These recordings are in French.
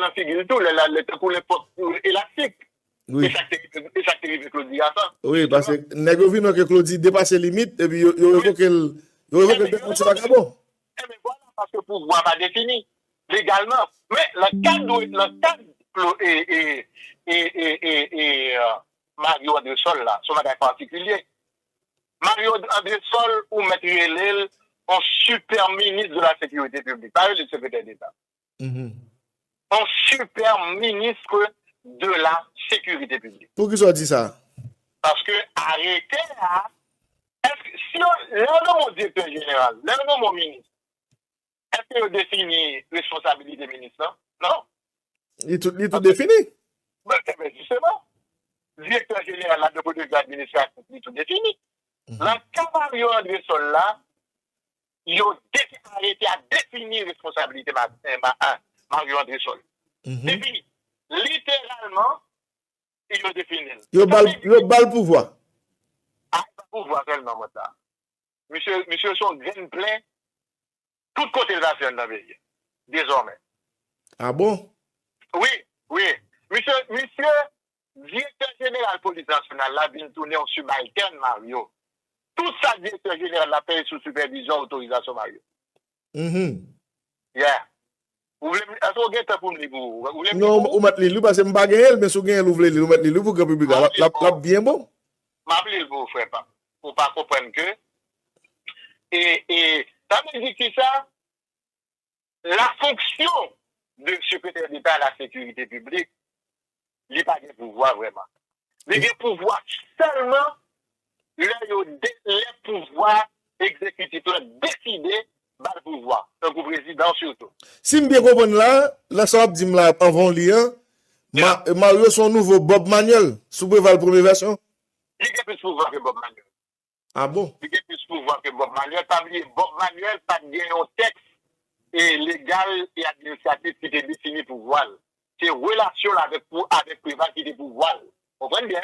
dans figure tout, pour les postes élastiques. Oui. Et ça qui arrive avec Claudie à ça. Oui, parce que Négovino que Claudie dépasse les limites et puis il faut qu'elle dénonce vagabond. Mais voilà, parce que le pouvoir pas défini légalement. Mais le cadre Mario André Sol là, son bagage particulier. Mario André Sol ou Maître Hélène en super ministre de la sécurité publique, pas le secrétaire d'État. En super ministre de la sécurité publique. Pour qui ça dit ça? Parce que arrêter là, si on mon directeur général, mon ministre, est-ce que définit responsabilité ministre? Non. Il tout défini. Mais justement, directeur général de politique administrative, il tout défini. La Mario André Sol là, il a arrêté à définir responsabilité Mario André Sol. Défini. Littéralement, il a défini. Il a le pouvoir. Ah, le pouvoir seulement, maintenant. Monsieur son grain plein, tout côté de la scène dans le pays, désormais. Ah bon? Oui. Monsieur, directeur général police nationale, là, vient tourner en subalterne, Mario. Tout ça, directeur général, la paye sous supervision, autorisation, Mario. Yeah. Vous voulez, est-ce que vous avez pour me non, vous mettez l'île parce que je ne sais pas, mais si vous voulez l'île, vous mettez l'île pour que le public la bien bon. M'appelez vous, frère, pour pas comprendre que. Et ça veut dire que ça, la fonction de secrétaire d'État à la sécurité publique, il n'a pas de pouvoir vraiment. Il a de pouvoir seulement les pouvoirs exécutifs décider par le pouvoir, donc le président surtout. Si je bien comprends là, ça va dire là avant lien, Mario son nouveau Bob Manuel, sous la première version. Il a plus de pouvoir que Bob Manuel. Ah bon? Il a plus de pouvoir que Bob Manuel. Bob Manuel pas bien un texte légal et administratif qui est défini pour pouvoir. C'est relation avec Préval qui est pouvoir. Vous comprenez bien?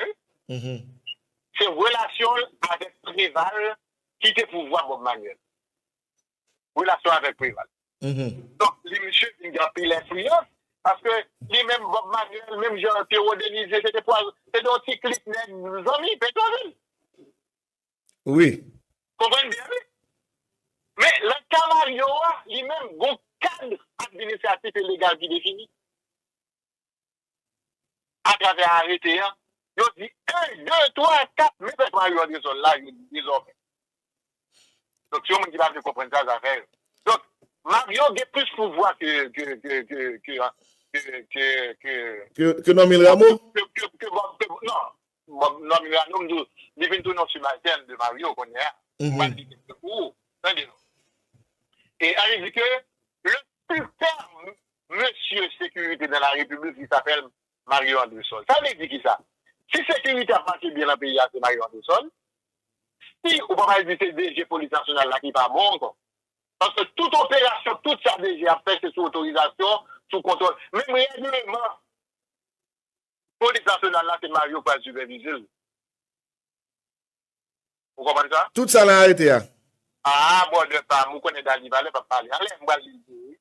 C'est relation avec Préval qui est pouvoir Bob Manuel. Relation avec Préval. Donc, les messieurs, ils ont pris l'influence parce que les mêmes Bob Manuel, même Jean-Pierre Denise, c'était un petit clic des amis, Pétionville. Oui. Vous comprenez bien? Mais le cas Mario, lui-même, un cadre administratif et légal qui définit. À travers arrêté, il dit 1, 2, 3, 4, mais c'est Mario André Sol là, désormais. Donc, si on me dit pas de comprendre ça, ça fait. Donc, Mario a plus de pouvoir que Nomil Rameau? Non, Nomil Rameau, il vient tout dans sur ma chaîne de Mario, qu'on est. Et elle dit que le super monsieur sécurité de la République qui s'appelle Mario André Sol. Ça veut dire qui ça? Si sécurité a marché bien dans le pays, c'est Mario André Sol. Si on va dire que c'est DG police nationale là qui pas bon, parce que toute opération, toute sa DG a fait sous autorisation, sous contrôle. Même règlement, police nationale là, c'est Mario qui va superviser. Vous comprenez ça? Tout ça l'a arrêté. Ah, bon, de pas, vous connaissez dans l'Ivalé, pas parler. Allez, on va le dire.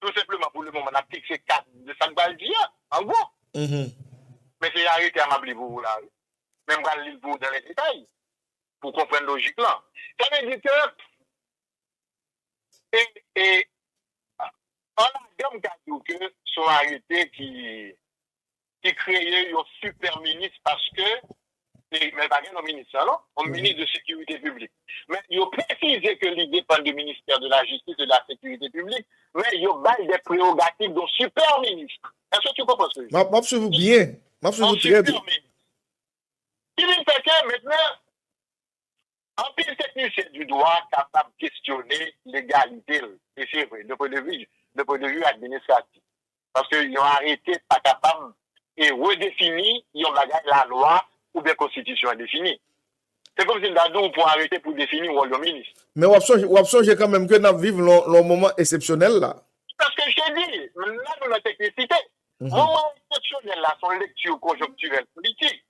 Tout simplement pour le moment, on a fixé 4 de 5 balles d'hier, en gros. Mais c'est arrêté à m'appeler pour vous là. Même on va le dire dans les détails. Pour comprendre logique là. Ça veut dire que on a comme dit que sont arrêtés qui créaient un super ministre parce que mais pas un ministre non, un ministre de sécurité publique. Mais il a précisé que l'idée dépend du ministère de la justice et de la sécurité publique, mais il a des prérogatives d'un super ministre. Est-ce que tu comprends ce que je dis? M'absolue bien. M'absolue très bien. Il me fait que maintenant un pile technicien du droit capable de questionner l'égalité, et c'est vrai, de point de vue administratif. Parce qu'ils ont arrêté, pas capable, et redéfini, ils ont bagagé la loi ou bien constitution définie. C'est comme si nous pour arrêter pour définir le ministre. Mais on a quand même que nous vivons un moment exceptionnel là. Parce que je t'ai dit, là, nous la technicité. Le moment exceptionnel là, son lecture conjoncturelle politique.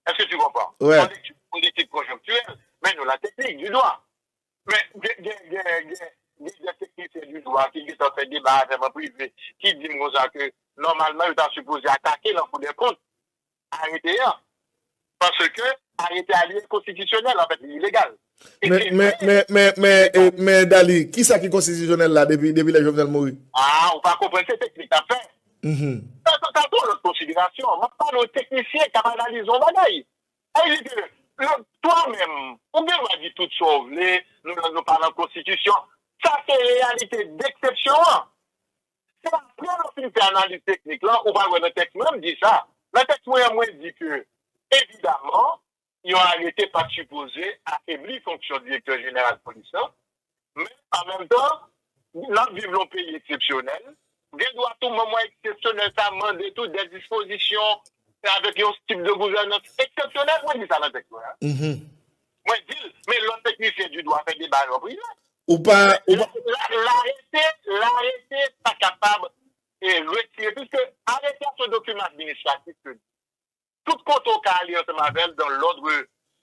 Est-ce que tu comprends? Ouais. Son lecture politique conjoncturelle. Mais nous, la technique du droit. Mais des techniciens du droit qui sont fait débat avec un privé, qui disent comme ça que normalement, il est supposé attaquer la Cour des comptes, arrêter, parce que arrêter allié constitutionnel, en fait, illégal. Mais Dali, qui ça qui est constitutionnel là depuis les Jovenel Moïse? Ah, on va comprendre cette technique à faire. T'as tout notre considération. On va pas nos techniciens qui analysent nos bagailles. Toi-même, ou bien on va dire toutes choses, nous parlons de constitution. Ça, c'est réalité d'exception. C'est après on fait une analyse technique là, on va voir le texte même dit ça. Le texte moi dit que, évidemment, ils ont arrêté par supposer affaiblir la fonction du directeur général de police. Mais en même temps, nous vivons un pays exceptionnel. Il doit tout moment exceptionnel, ça demande tout des dispositions avec un type de gouvernance exceptionnel. Moi, je dis ça dans le texte. Moi, je dis, mais l'autre technicien du droit fait des barres en privé. Ou pas. L'arrêté pas capable de retirer, puisque arrêter ce document administratif, tout compte au cas dans l'ordre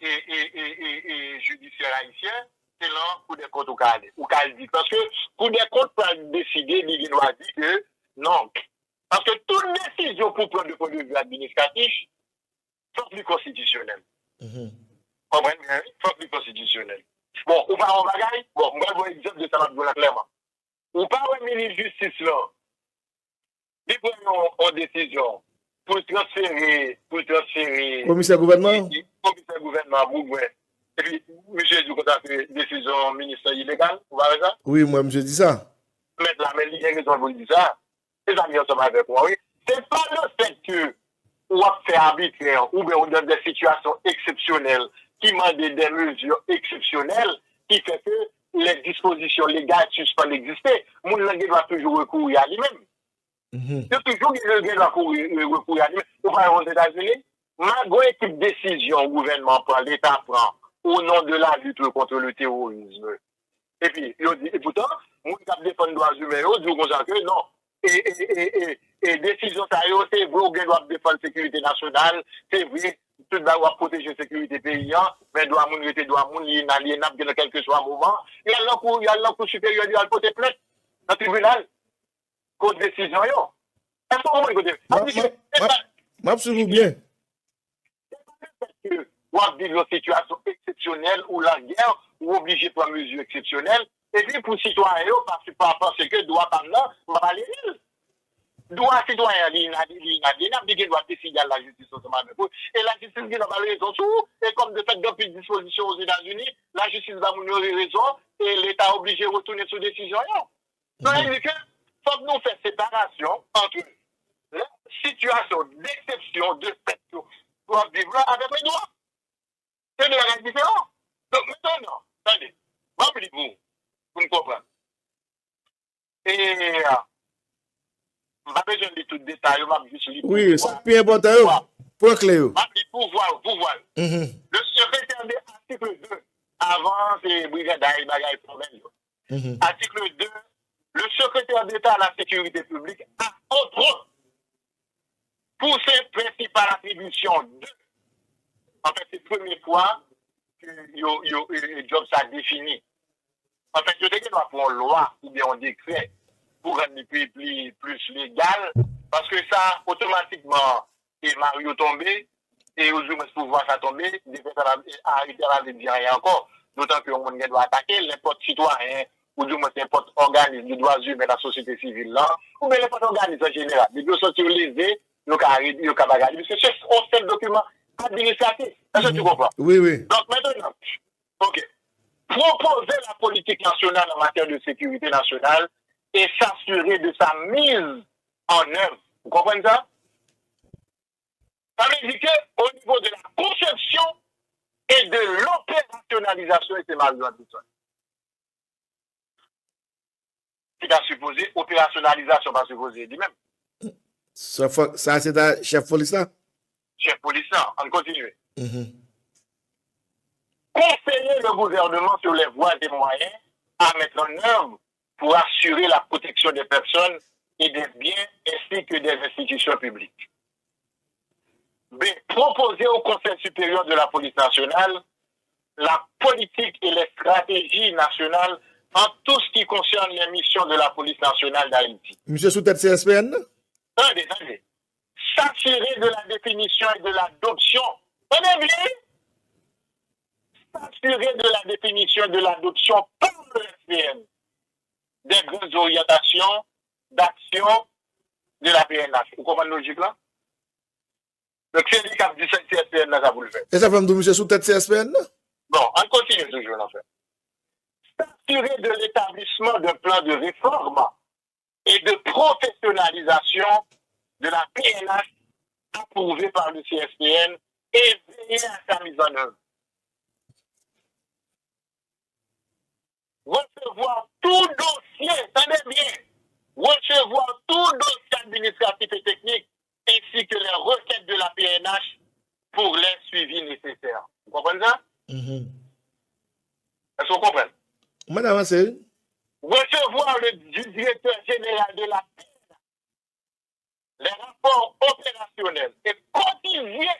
judiciaire haïtien, c'est là pour des comptes au cas dit. Parce que pour des comptes, pour décider, il doit dire que non. Parce que toute décision pour prendre le point de vue administratif, faut plus constitutionnel. Comprenez bien? Faut plus constitutionnel. Bon, on va en bagaille. Bon, moi, je vais vous exemple de ça là clairement. On parle au ministre de justice là. Il prend une décision pour transférer. Commissaire gouvernement? Commissaire gouvernement, vous, et puis, monsieur dit que c'est une décision ministère illégale, vous voyez ça? Oui, moi, monsieur dit ça. Maintenant, mais il y a une raison pour dire ça. Les amis ensemble avec moi, oui. C'est pas le fait que on fait arbitraire ou bien on donne des situations exceptionnelles qui demandent des mesures exceptionnelles qui fait que les dispositions légales suspendent d'exister. Mon langue doit toujours recourir à lui-même. C'est toujours qu'il doit recourir à lui-même. Vous voyez aux États-Unis, malgré équipe de décision au gouvernement prend, l'État prend au nom de la lutte contre le terrorisme. Et puis, et pourtant, nous qui défendons les droits humains, nous disons que non. Et décision, c'est vrai, on doit défendre la sécurité nationale, c'est vrai, tout doit protéger la sécurité paysan, mais doit moun rete, doit moun inaliénable dans quel que soit moment. Il y a l'encours supérieur, il y a le côté plainte, dans le tribunal, contre décision. Est-ce que vous comprenez? Absolument bien. Ou à vivre une situation exceptionnelle ou la guerre, ou obligé de prendre mesures exceptionnelles. Et puis pour citoyens, parce que droit par là, on va aller vite. Droit citoyen, il doit décider à la justice automatiquement. Et la justice qui n'a pas raison tout. Et comme de fait, depuis une disposition aux États-Unis, la justice va nous raison et l'État est obligé de retourner sur décision. Donc, il dit que faut que nous fassions séparation entre la situation d'exception de fait pour vivre avec les droits. C'est de la différence. Donc maintenant, attendez, rappelez-vous, pour me comprendre. Et je n'ai pas besoin de tout le détail, je vais juste lire. Oui, c'est bien important. Point clair. Pouvoir. Le secrétaire de l'article 2, avant c'est brigade bagaille formelle. Article 2, le secrétaire d'État à la sécurité publique a entre autres pour ses principales attributions de. En fait, c'est la première fois que le job ça défini. En fait, je sais qu'il doit prendre une loi ou bien un décret pour rendre plus légal, parce que ça, automatiquement, et Mario tombé, et aujourd'hui, ce pouvoir ça tombé, arrêter à dire rien encore. D'autant que on doit attaquer n'importe citoyen, ou du moins n'importe organisme de droits humains de la société civile là, ou bien n'importe organisme en général. Les deux sont utilisés, nous avons bagarre. C'est un seul document administratif. Est-ce que tu comprends? Oui. Donc maintenant, ok. Proposer la politique nationale en matière de sécurité nationale et s'assurer de sa mise en œuvre. Vous comprenez ça? Ça veut dire qu'au niveau de la conception et de l'opérationnalisation, c'est mal tout ça. C'est à supposer, opérationnalisation va supposer lui-même. Ça, c'est un chef police là? Chef police là, on continue. Conseiller le gouvernement sur les voies et moyens à mettre en œuvre pour assurer la protection des personnes et des biens ainsi que des institutions publiques. B. Proposer au Conseil supérieur de la police nationale la politique et les stratégies nationales en tout ce qui concerne les missions de la police nationale d'Haïti. Monsieur sous tête CSPN? s'assurer de la définition et de l'adoption. Tenez bien, s'assurer de la définition et de l'adoption par le SPN des grandes orientations d'action de la PNH. Vous comprenez la logique là? Donc c'est le cap du CSPN là, ça vous le fait. Et ça fait monsieur sous tête CSPN? Bon, on continue toujours en fait. S'assurer de l'établissement d'un plan de réforme et de professionnalisation de la PNH approuvé par le CSPN et veiller à sa mise en œuvre. Recevoir tout dossier, tenez bien, recevoir tout dossier administratif et technique ainsi que les requêtes de la PNH pour les suivis nécessaires. Vous comprenez ça? Est-ce qu'on comprend? Madame, c'est Recevoir du directeur général de la PNH les rapports opérationnels et quotidiens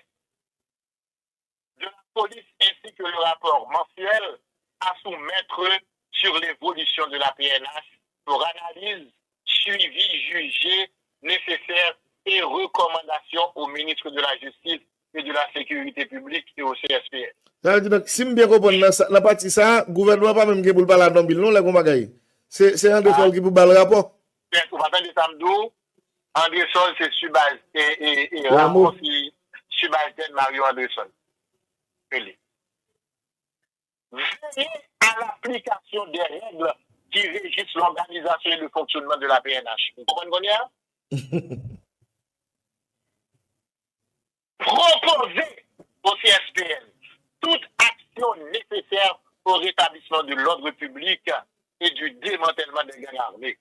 de la police ainsi que le rapport mensuel à soumettre sur l'évolution de la PNH pour analyse, suivi, jugé, nécessaire et recommandations au ministre de la Justice et de la Sécurité publique et au CSPN. Ça veut dire que si je bien comprends, la partie ça, le gouvernement pas même qui pour parler dans bilan, là, comment gagne? C'est un Sol qui pour parler le rapport. Vous m'appelez Samdou, André Sol, c'est Subal et Ramos, c'est subalterne Mario André Sol. Veillez à l'application des règles qui régissent l'organisation et le fonctionnement de la PNH. Vous comprenez bien? Proposer au CSPN toute action nécessaire au rétablissement de l'ordre public et du démantèlement des gangs armés.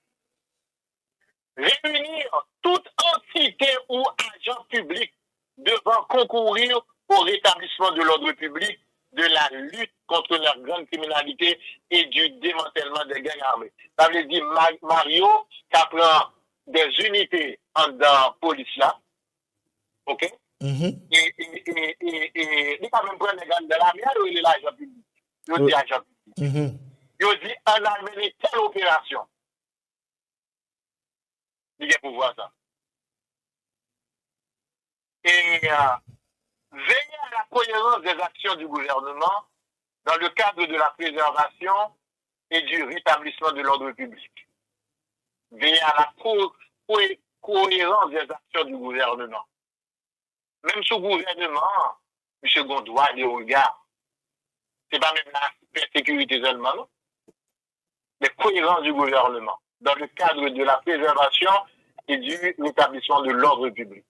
Réunir toute entité ou agent public devant concourir au rétablissement de l'ordre public, de la lutte contre la grande criminalité et du démantèlement des gangs armés. Ça veut dire Mario qui prend des unités dans la police là, ok? Et il quand même prendre les gangs de l'armée, il est l'agent public. Il dit agent public. Il dit on a mené telle opération. Il y a pour voir ça. Et veiller à la cohérence des actions du gouvernement dans le cadre de la préservation et du rétablissement de l'ordre public. Veiller à la cohérence des actions du gouvernement. Même sous gouvernement, M. Gondouin, des regards. Ce n'est pas même la sécurité seulement, non? Mais cohérence du gouvernement dans le cadre de la préservation et du rétablissement de l'ordre public.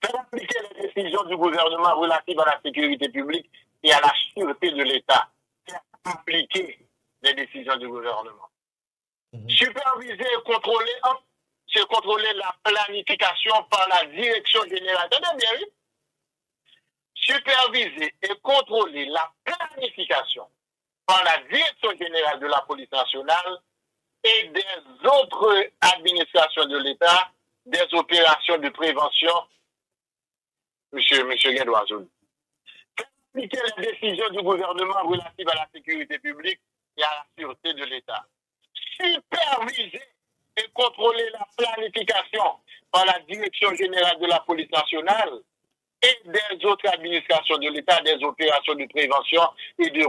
Faire appliquer les décisions du gouvernement relatives à la sécurité publique et à la sûreté de l'État. Faire appliquer les décisions du gouvernement. Superviser et contrôler, c'est contrôler la planification par la direction générale. Tenez bien, oui? Superviser et contrôler la planification par la direction générale de la police nationale et des autres administrations de l'État, des opérations de prévention. Monsieur Guédoiseau. Appliquer les décisions du gouvernement relatives à la sécurité publique et à la sûreté de l'État. Superviser et contrôler la planification par la direction générale de la police nationale et des autres administrations de l'État, des opérations de prévention et de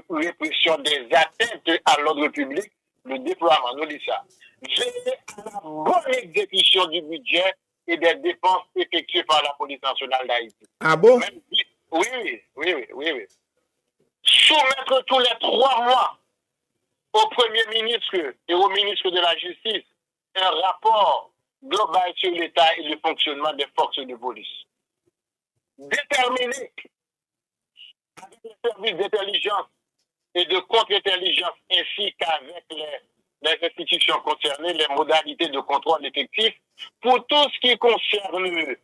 répression des atteintes à l'ordre public, le déploiement, nous dit ça. Veiller à la bonne exécution du budget et des dépenses effectuées par la police nationale d'Haïti. Ah bon? Oui. Soumettre tous les 3 mois au Premier ministre et au ministre de la Justice un rapport global sur l'État et le fonctionnement des forces de police. Déterminer avec les services d'intelligence et de contre-intelligence ainsi qu'avec les institutions concernées les modalités de contrôle effectif pour tout ce qui concerne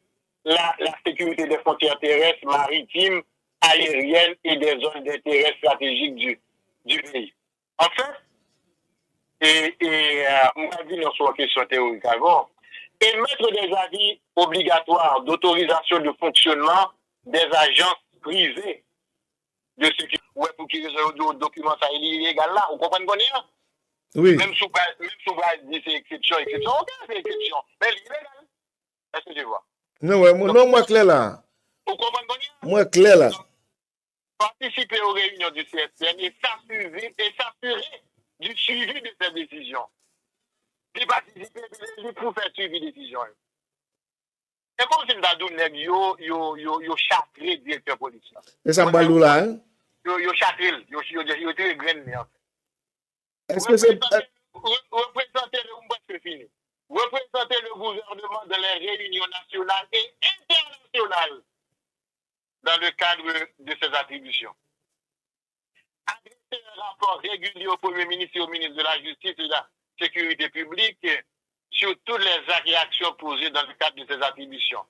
la sécurité des frontières terrestres, maritimes, aériennes et des zones d'intérêt stratégique du pays. En fait, on a dit dans son question théorique avant, émettre des avis obligatoires d'autorisation de fonctionnement des agences privées de sécurité. Ouais, pour qu'ils résolvent le document, ça est illégal là, vous comprenez qu'on est là? Oui. Même sous base dit c'est exception, ok, c'est exception. Mais l'illégal. Est-ce que tu vois. Non, ouais, non, moi clair là. Vous comprenez bien? Moi clair là. Participer aux réunions du CSPN et s'assurer du suivi de ces décisions. Et participer pour faire suivi des décisions. C'est comme si nous avons yo chatré directeur policier. Et ça me balou là, hein? Yo chatré, yo très graine. Est-ce que c'est. Représenter le gouvernement dans les réunions nationales et internationales dans le cadre de ses attributions. Adresser un rapport régulier au Premier ministre et au ministre de la Justice et de la Sécurité publique sur toutes les actes et actions posées dans le cadre de ses attributions.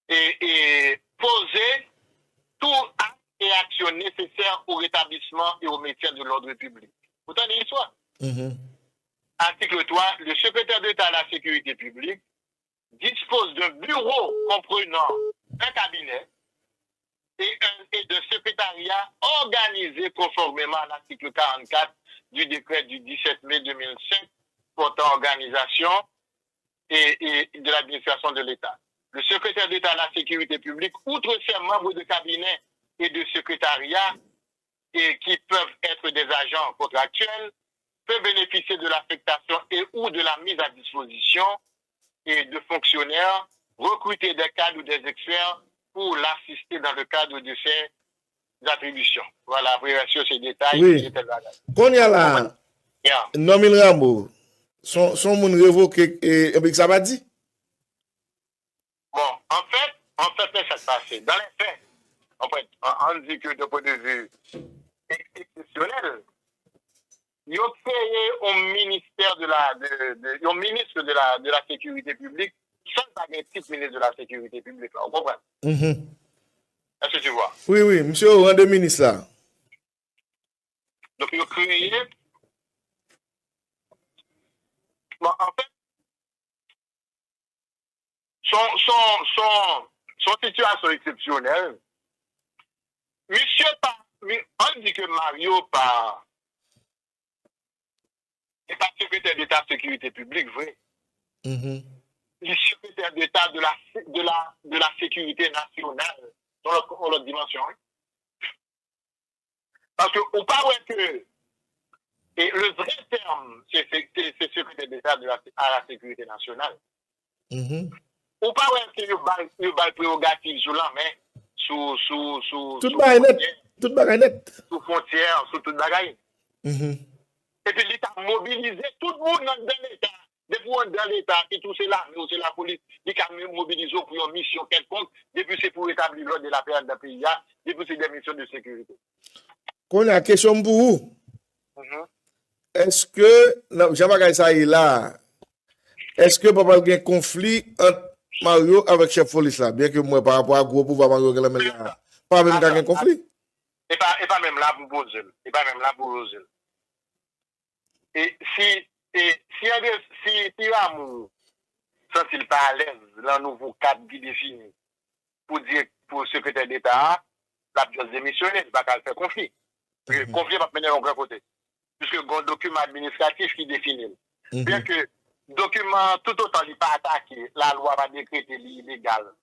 Et poser tout acte et action nécessaire au rétablissement et au maintien de l'ordre public. Pourtant, il y a Article 3, le secrétaire d'État à la sécurité publique dispose d'un bureau comprenant un cabinet et de secrétariat organisé conformément à l'article 44 du décret du 17 mai 2005 portant organisation et de l'administration de l'État. Le secrétaire d'État à la sécurité publique, outre ses membres de cabinet et de secrétariat et qui peuvent être des agents contractuels, peut bénéficier de l'affectation et ou de la mise à disposition et de fonctionnaires, recruter des cadres ou des experts pour l'assister dans le cadre de ses attributions. Voilà, après sur ces détails. Oui. Qu'on y a là, Nomil Rambo, son moun révoqué et ça va dit? Bon, en fait, ça se passe. Dans les faits, en fait, on dit que de point de vue exceptionnel, ils ont créé un ministère un ministre de la sécurité publique sans un titre ministre de la sécurité publique. Vous comprenez? Est-ce que tu vois? Oui, oui, monsieur au rang de ministre là. Donc, ils ont créé. Bon, en fait, son situation exceptionnelle, monsieur, on dit que Mario n'est pas secrétaire d'État de la sécurité publique, vrai. Il est secrétaire d'État de la sécurité nationale dans l'autre dimension. Parce qu'on parle que et le vrai terme, c'est secrétaire d'État à la sécurité nationale. On parle que le bal prérogative sur la main, sous tout bagaille net. Sous frontière, sous toute bagaille. Et puis l'État a mobilisé tout le monde dans l'État. Depuis dans l'État, et tout c'est l'armée ou c'est la police, il a mobilisé pour une mission quelconque, depuis c'est pour établir l'ordre de la paix dans le pays, depuis c'est des missions de sécurité. Qu'on a une question pour vous. Est-ce que, Jean-Baptiste ça est là, est-ce que papa a un conflit entre Mario avec chef police là, bien que moi par rapport à gros pouvoir Mario là, pas même un conflit? Et pas même là pour poser. Et pas même là pour poser. Et si Amour sent-il pas à l'aise dans le nouveau cadre qui définit pour dire pour le secrétaire d'État, la pièce démissionner, c'est pas qu'elle fait conflit. Le conflit va mener de l'autre côté. Puisque il y a un document administratif qui définit. Bien que le document, tout autant, il n'est pas attaqué, la loi va décréter l'illégal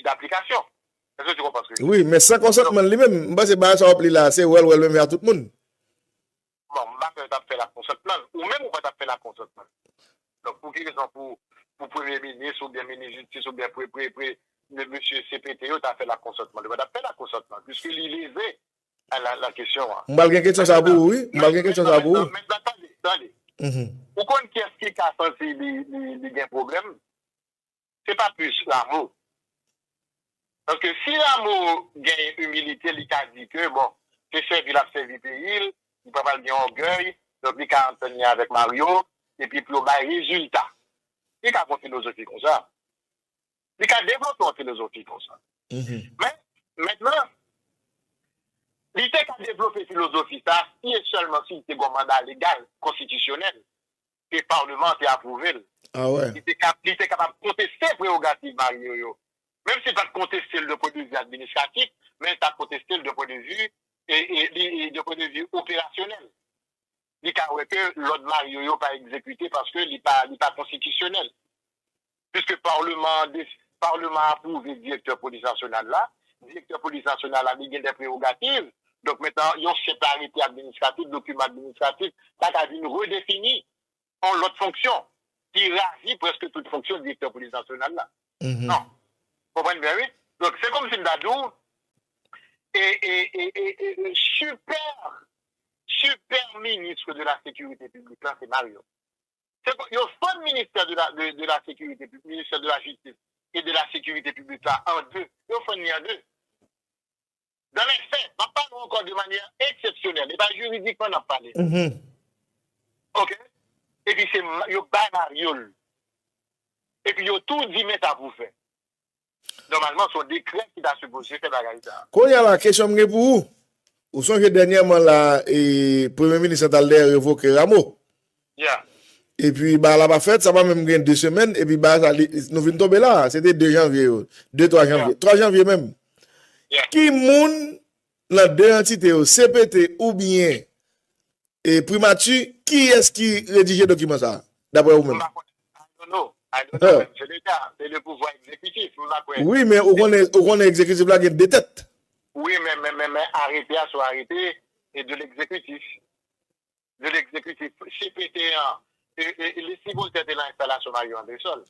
d'application. Est-ce que tu comprends? Oui, mais sans consentement lui-même, c'est pas ça là, c'est même à tout le monde. Bon, je vais faire la consentement, ou même on va faire la consentement. Donc, pour qui raison pour Premier ministre, ou bien ministre de Justice, ou bien pour M. CPTO, tu as fait la consentement. Tu vas faire la consentement, puisqu'il est lésé à la question. Malgré question ça vous, oui. Malgré question ça vous. Mais attendez. Pourquoi qu'est-ce qui a senti les problèmes? C'est pas plus l'amour. Parce que si l'amour gagne humilité, il a dit que, bon, c'est servi la servi pays, il peut pas bien orgueil, donc il a entendu avec Mario, et puis pour le résultat. Il a une philosophie comme ça. Il a développé une philosophie comme ça. Mais maintenant, il a développé une philosophie ça, si et seulement si il a un mandat légal, constitutionnel, que le Parlement a approuvé. Ah ouais. Il était capable de contester les prérogatives Mario. Même si pas contester le point de vue administratif, mais il a contesté le point de vue et de point de vue opérationnel. Il a dit que l'ordre Mario n'a pas exécuté parce qu'il n'est pas constitutionnel. Puisque par Parlement a approuvé le directeur police national là. Le directeur police national a mis des prérogatives. Donc maintenant, il y a une séparité administrative, document administratif, ça a été redéfini en l'autre fonction, qui ravit presque toute fonction du directeur police national là. Non. Vous comprenez bien, oui? Donc c'est comme si Ndadou et super ministre de la sécurité publique, là, c'est Mario. Il y a un ministère de la sécurité publique, ministère de la justice et de la sécurité publique là, en deux. Il y a en deux. Dans les faits, on parle encore de manière exceptionnelle, et pas juridiquement on en parle. OK? Et puis c'est Mario. Et puis il y a tout dit, mais ça vous fait. Normalement, son décret qui a supposé faire la réalité. Quand il y a la question pour vous, vous songez dernièrement là, et Premier ministre Alder révoqué Rameau. Yeah. Et puis, bah, là, pas fait, ça va même gagner 2 semaines, et puis, bah, nous venons tomber là, c'était 2 janvier, 2-3 janvier, 3 janvier même. Yeah. Qui moun, dans deux entités, CPT ou bien, et primature, qui est-ce qui rédige le document ça, d'après vous-même? I don't know. C'est l'État, c'est le pouvoir exécutif. Oui, mais on est exécutif là, il y a des têtes. Oui, mais arrêter à soit arrêté et de l'exécutif. De l'exécutif. CPT1, et les civils étaient l'installation Mario André Sol.